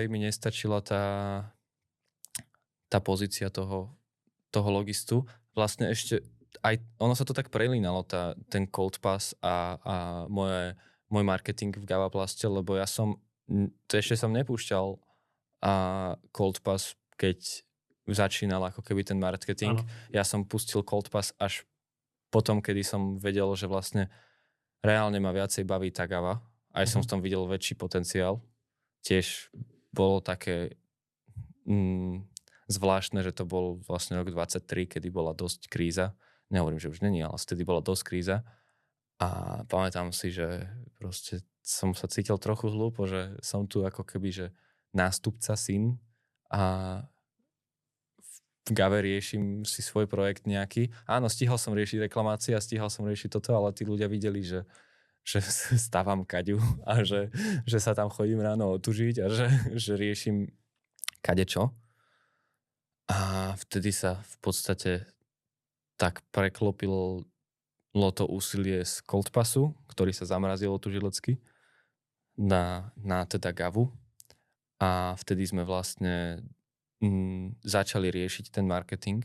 mi nestačila tá pozícia toho logistu. Vlastne ešte aj ono sa to tak prelínalo, ten Cold Pass a môj marketing v Gavaplaste, lebo to ešte som nepúšťal a Cold Pass, keď začínal ako keby ten marketing. Áno. Ja som pustil Cold Pass až potom, kedy som vedel, že vlastne reálne ma viacej baví tá Gava. Aj som v tom videl väčší potenciál. Tiež bolo také zvláštne, že to bol vlastne rok 23, kedy bola dosť kríza. Nehovorím, že už není, ale vtedy bola dosť kríza. A pamätám si, že proste som sa cítil trochu hlúpo, že som tu ako keby, že nástupca syn a v Gave riešim si svoj projekt nejaký. Áno, stihol som riešiť reklamácie a stihol som riešiť toto, ale tí ľudia videli, že stávam kaďu a že sa tam chodím ráno otužiť a že riešim kadečo. A vtedy sa v podstate tak preklopilo to úsilie z Cold Passu, ktorý sa zamrazil otužilecky, na teda Gavu. A vtedy sme vlastne začali riešiť ten marketing.